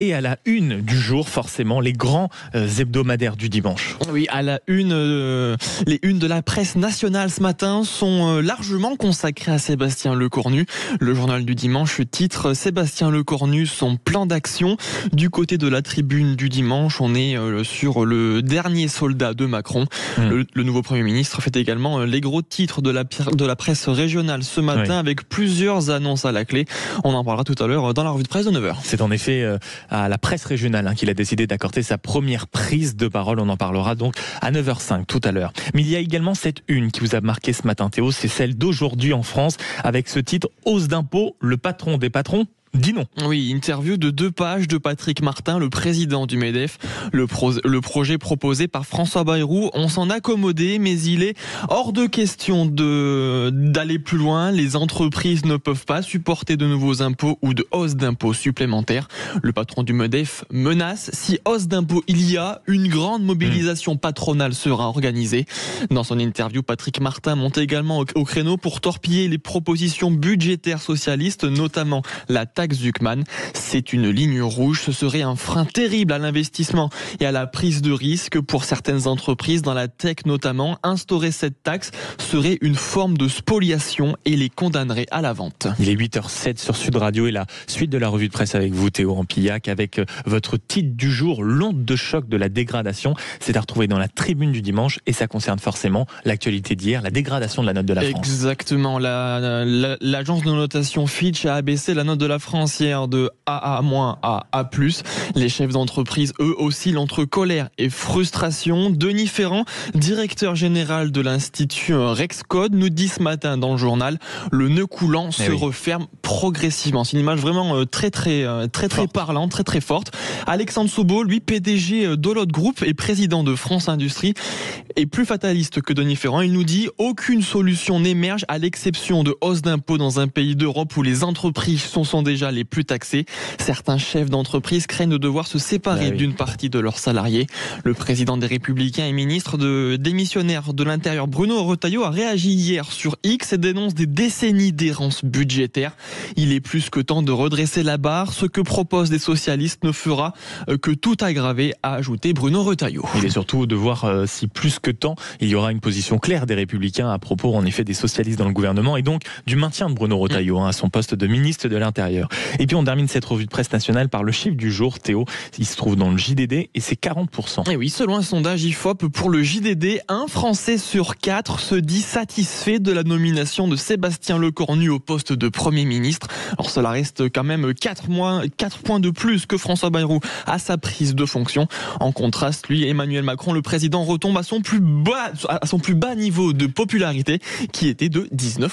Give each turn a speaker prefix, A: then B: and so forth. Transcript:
A: Et à la une du jour, forcément, les grands hebdomadaires du dimanche.
B: Oui, à la une, les unes de la presse nationale ce matin sont largement consacrées à Sébastien Lecornu. Le journal du dimanche titre Sébastien Lecornu, son plan d'action. Du côté de la tribune du dimanche, on est sur le dernier soldat de Macron. Le nouveau Premier ministre fait également les gros titres de la presse régionale ce matin, avec plusieurs annonces à la clé. On en parlera tout à l'heure dans la revue de presse de 9h.
A: C'est en effet à la presse régionale qu'il a décidé d'accorder sa première prise de parole. On en parlera donc à 9h05 tout à l'heure. Mais il y a également cette une qui vous a marqué ce matin, Théo, c'est celle d'aujourd'hui en France, avec ce titre « Hausse d'impôts, le patron des patrons ». Dis non.
B: Oui, interview de 2 pages de Patrick Martin, le président du MEDEF. Le projet proposé par François Bayrou, on s'en accommodait, mais il est hors de question d'aller plus loin. Les entreprises ne peuvent pas supporter de nouveaux impôts ou de hausse d'impôts supplémentaires. Le patron du MEDEF menace, si hausse d'impôts il y a, une grande mobilisation patronale sera organisée. Dans son interview, Patrick Martin monte également au créneau pour torpiller les propositions budgétaires socialistes, notamment la taxe Zuckman. C'est une ligne rouge, ce serait un frein terrible à l'investissement et à la prise de risque pour certaines entreprises, dans la tech notamment. Instaurer cette taxe serait une forme de spoliation et les condamnerait à la vente.
A: Il est 8h07 sur Sud Radio et la suite de la revue de presse avec vous, Théo Rampillac, avec votre titre du jour, l'onde de choc de la dégradation. C'est à retrouver dans la tribune du dimanche et ça concerne forcément l'actualité d'hier, la dégradation de la note de la France.
B: Exactement, l'agence de notation Fitch a abaissé la note de la France hier de AA- à A+. Les chefs d'entreprise, eux, oscillent entre colère et frustration. Denis Ferrand, directeur général de l'Institut Rexcode, nous dit ce matin dans le journal, le nœud coulant se referme progressivement. C'est une image vraiment très parlante, très forte. Alexandre Soubeau, lui, PDG d'Olot Group et président de France Industrie, est plus fataliste que Denis Ferrand. Il nous dit aucune solution n'émerge à l'exception de hausse d'impôts dans un pays d'Europe où les entreprises sont déjà les plus taxés. Certains chefs d'entreprise craignent de devoir se séparer d'une partie de leurs salariés. Le président des Républicains et ministre démissionnaire de l'Intérieur, Bruno Retailleau, a réagi hier sur X et dénonce des décennies d'errance budgétaire. Il est plus que temps de redresser la barre. Ce que proposent les socialistes ne fera que tout aggraver, a ajouté Bruno Retailleau.
A: Il est surtout de voir si plus que temps, il y aura une position claire des Républicains à propos en effet des socialistes dans le gouvernement et donc du maintien de Bruno Retailleau à son poste de ministre de l'Intérieur. Et puis on termine cette revue de presse nationale par le chiffre du jour, Théo. Il se trouve dans le JDD et c'est 40%.
B: Et oui, selon un sondage IFOP pour le JDD, un Français sur 4 se dit satisfait de la nomination de Sébastien Lecornu au poste de Premier ministre. Alors cela reste quand même 4 points de plus que François Bayrou à sa prise de fonction. En contraste, lui, Emmanuel Macron, le président, retombe à son plus bas niveau de popularité qui était de 19%.